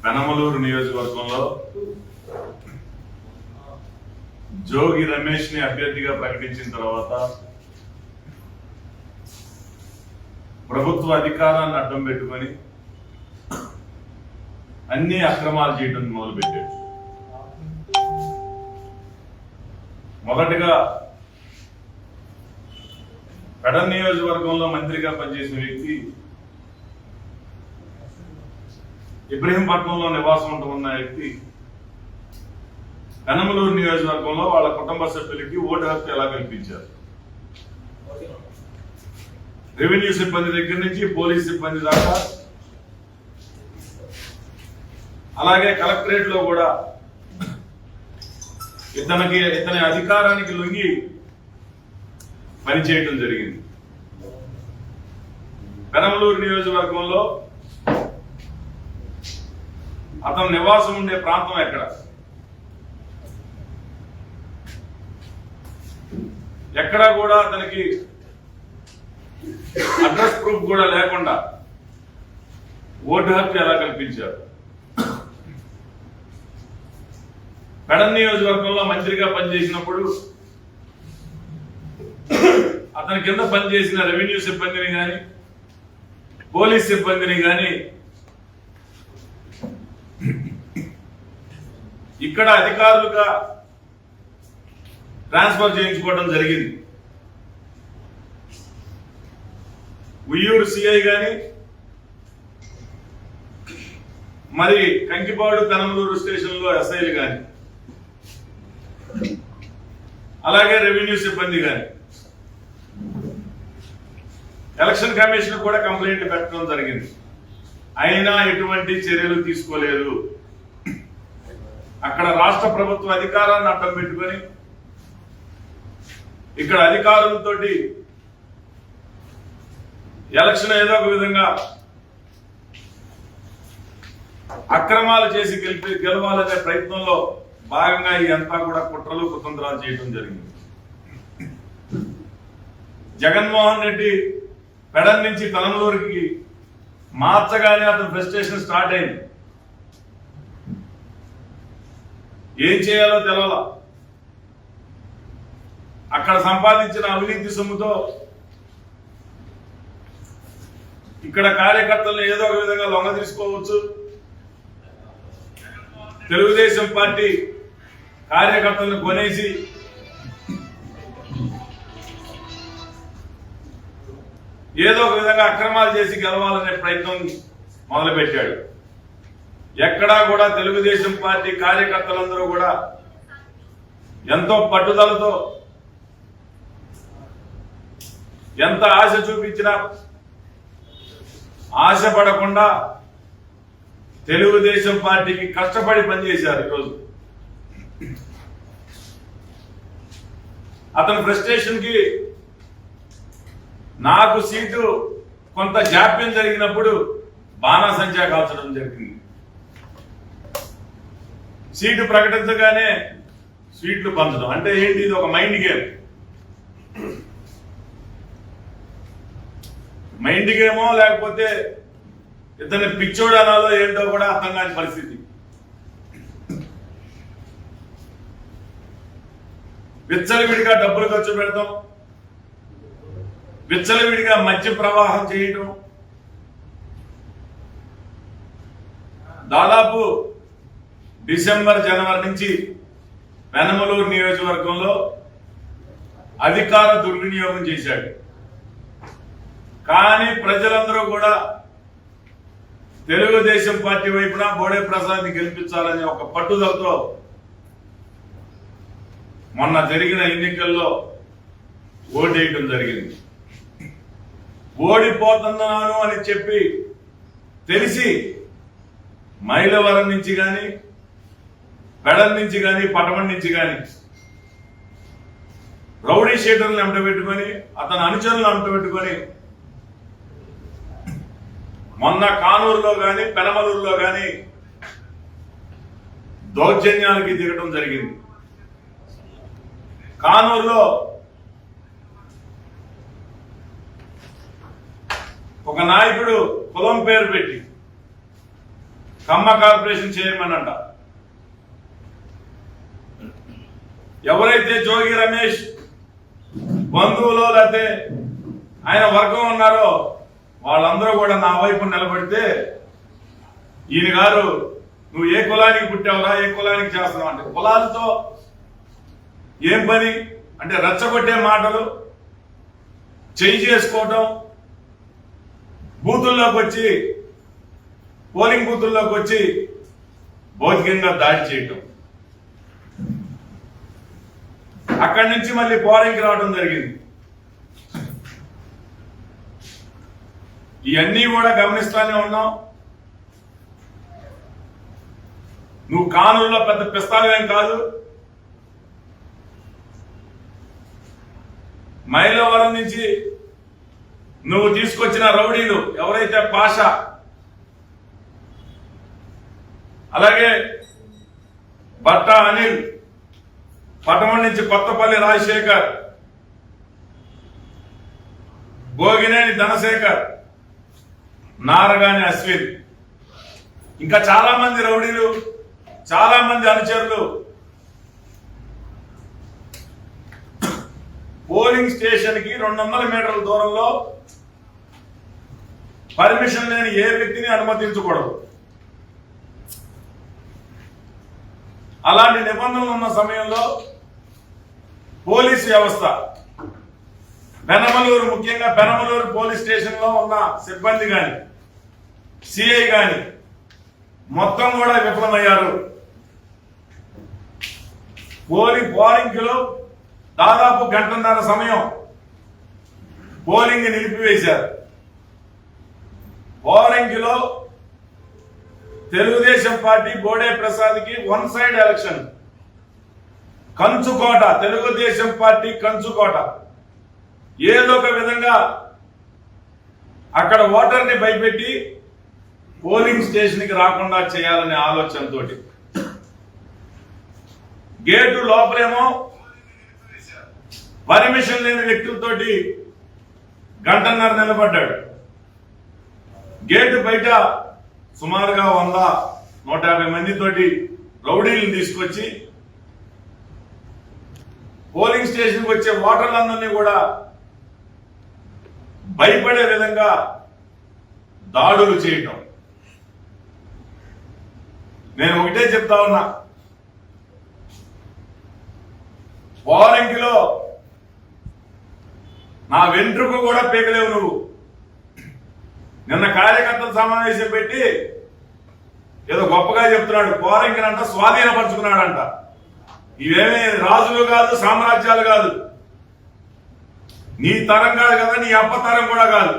పెనమలూరు నియోజకవర్గంలో జోగి రమేష్ ని అభ్యర్థిగా ప్రకటించిన తర్వాత ప్రభుత్వ అధికారాన్ని అడ్డం పెట్టుకొని అన్ని అక్రమాలు చేయడం మొదలుపెట్టాడు. మొదటగా పెడన్ నియోజకవర్గంలో మంత్రిగా పనిచేసిన వ్యక్తి ఇబ్రహీంపట్నంలో నివాసం ఉంటున్న వ్యక్తి పెనమలూరు నియోజకవర్గంలో వాళ్ళ కుటుంబ సభ్యులకి ఓటు హక్కు ఎలా కల్పించారు? రెవెన్యూ సిబ్బంది దగ్గర నుంచి పోలీస్ సిబ్బంది దాకా, అలాగే కలెక్టరేట్ లో కూడా ఇతని అధికారానికి లొంగి పనిచేయడం జరిగింది. పెనమలూరు నియోజకవర్గంలో అతను నివాసం ఉండే ప్రాంతం ఎక్కడ? ఎక్కడా కూడా అతనికి అడ్రస్ ప్రూఫ్ కూడా లేకుండా ఓటు హక్కు ఎలా కల్పించారు? పెడన్ నియోజకవర్గంలో మంత్రిగా పనిచేసినప్పుడు అతని కింద పనిచేసిన రెవెన్యూ సిబ్బందిని కానీ పోలీస్ సిబ్బందిని కానీ ఇక్కడ అధికారులుగా ట్రాన్స్ఫర్ చేయించుకోవడం జరిగింది. ఉయ్యూరు సిఐ గాని మరి కంకిపాడు పెనమలూరు స్టేషన్ లో ఎస్ఐలు గాని అలాగే రెవెన్యూ సిబ్బంది గాని ఎలక్షన్ కమిషన్ కూడా కంప్లైంట్ పెట్టడం జరిగింది. అయినా ఎటువంటి చర్యలు తీసుకోలేదు. అక్కడ రాష్ట్ర ప్రభుత్వ అధికారాన్ని అడ్డం పెట్టుకొని ఇక్కడ అధికారులతో ఎలక్షన్ ఏదో ఒక విధంగా అక్రమాలు చేసి గెలవాలనే ప్రయత్నంలో భాగంగా ఇదంతా కూడా కుట్రలు కుతంత్రాలు చేయడం జరిగింది. జగన్మోహన్ రెడ్డి పెడన్ నుంచి పెనమలూరుకి మార్చగానే అతను ఫ్రస్ట్రేషన్ స్టార్ట్ అయింది. ఏం చేయాలో తెలవాల. అక్కడ సంపాదించిన అవినీతి సొమ్ముతో ఇక్కడ కార్యకర్తలను ఏదో ఒక విధంగా లొంగ తీసుకోవచ్చు. తెలుగుదేశం పార్టీ కార్యకర్తలను కొనేసి ఏదో ఒక విధంగా అక్రమాలు చేసి గెలవాలనే ప్రయత్నం మొదలుపెట్టాడు. ఎక్కడా కూడా తెలుగుదేశం పార్టీ కార్యకర్తలందరూ కూడా ఎంతో పట్టుదలతో ఎంత ఆశ చూపించినా ఆశపడకుండా తెలుగుదేశం పార్టీకి కష్టపడి పనిచేశారు. ఈరోజు అతని ఫ్రస్ట్రేషన్ కి నాకు సీటు కొంత జాప్యం జరిగినప్పుడు బాణాసంచా కాల్చడం జరిగింది. సీటు ప్రకటించగానే స్వీట్లు పంచడం అంటే ఏంటి? ఇది ఒక మైండ్ గేమ్. మైండ్ గేమో లేకపోతే ఇతని పిచ్చోడు అనాలో ఏంటో కూడా అర్థం కాని పరిస్థితి. విచ్చలవిడిగా డబ్బులు ఖర్చు పెడతాం, విచ్చలవిడిగా మధ్య ప్రవాహం చేయటం, దాదాపు డిసెంబర్ జనవరి నుంచి పెనమలూరు నియోజకవర్గంలో అధికార దుర్వినియోగం చేశాడు. కానీ ప్రజలందరూ కూడా తెలుగుదేశం పార్టీ వైపున బోడే ప్రసాద్ ని గెలిపించాలనే ఒక పట్టుదలతో మొన్న జరిగిన ఎన్నికల్లో ఓటేయటం జరిగింది. ఓడిపోతున్నాను అని చెప్పి తెలిసి మైలవరం నుంచి కానీ పెడన్ నుంచి కానీ పటమన్ నుంచి కానీ రౌడీ షీటర్లను అంటబెట్టుకొని అతని అనుచరులను అంటబెట్టుకొని మొన్న కానూరులో కానీ పెనమలూరులో కానీ దౌర్జన్యాలకి దిగటం జరిగింది. కానూరులో ఒక నాయకుడు కులం పేరు పెట్టి ఖమ్మ కార్పొరేషన్ చైర్మన్ అంట. ఎవరైతే జోగి రమేష్ బంధువులో లేకపోతే ఆయన వర్గం ఉన్నారో వాళ్ళందరూ కూడా నా వైపు నిలబడితే ఈయన గారు నువ్వు ఏ కులానికి పుట్టావురా, ఏ కులానికి చేస్తున్నావు అంటే కులాలతో ఏం పని అంటే రెచ్చగొట్టే మాటలు, చేయి చేసుకోవటం, బూతుల్లోకి వచ్చి పోలింగ్ బూతుల్లోకి వచ్చి భౌతికంగా దాడి చేయటం. అక్కడి నుంచి మళ్ళీ పోలింగ్కి రావడం జరిగింది. ఇవన్నీ కూడా గమనిస్తానే ఉన్నాం. నువ్వు కానూరులో పెద్ద పిస్తాలేం కాదు, మైలవరం నుంచి నువ్వు తీసుకొచ్చిన రౌడీలు ఎవరైతే పాషా, అలాగే బట్టా అనిల్, పటమం నుంచి కొత్తపల్లి రాజశేఖర్, భోగినేని ధనశేఖర్, నారగాని అశ్విన్, ఇంకా చాలా మంది రౌడీలు, చాలా మంది అనుచరులు పోలింగ్ స్టేషన్ కి 200 మీటర్ల దూరంలో పర్మిషన్ లేని ఏ వ్యక్తిని అనుమతించకూడదు. అలాంటి నిబంధనలు ఉన్న సమయంలో పోలీస్ వ్యవస్థ పెనమలూరు, ముఖ్యంగా పెనమలూరు పోలీస్ స్టేషన్ లో ఉన్న సిబ్బంది గాని సిఐ గాని మొత్తం కూడా విఫలమయ్యారు. పోలింగ్ లో దాదాపు గంటన్నర సమయం పోలింగ్ నిలిపివేశారు. పోలింగ్ లో తెలుగుదేశం పార్టీ బోడే ప్రసాద్ కి 1 సైడ్ ఎలక్షన్, కంచుకోట, తెలుగుదేశం పార్టీ కంచుకోట. ఏదో ఒక విధంగా అక్కడ ఓటర్ని భయపెట్టి పోలింగ్ స్టేషన్ కి రాకుండా చేయాలనే ఆలోచనతో గేటు లోపలేమో పర్మిషన్ లేని వ్యక్తులతోటి గంటన్నర నిలబడ్డాడు. గేటు బయట సుమారుగా 100-150 మందితోటి రౌడీలను తీసుకొచ్చి పోలింగ్ స్టేషన్కి వచ్చే ఓటర్లందరినీ కూడా భయపడే విధంగా దాడులు చేయటం. నేను ఒకటే చెప్తా ఉన్నా, పోలింగ్ లో నా వెంట్రుకు కూడా పీకలేవు నువ్వు. నిన్న కార్యకర్తల సమావేశం పెట్టి ఏదో గొప్పగా చెప్తున్నాడు, పోలింగ్ అంట స్వాధీనపరుచుకున్నాడంట. ఇవేమీ రాజులు కాదు, సామ్రాజ్యాలు కాదు, నీ తరం కాదు కదా, నీ అప్ప తరం కూడా కాదు.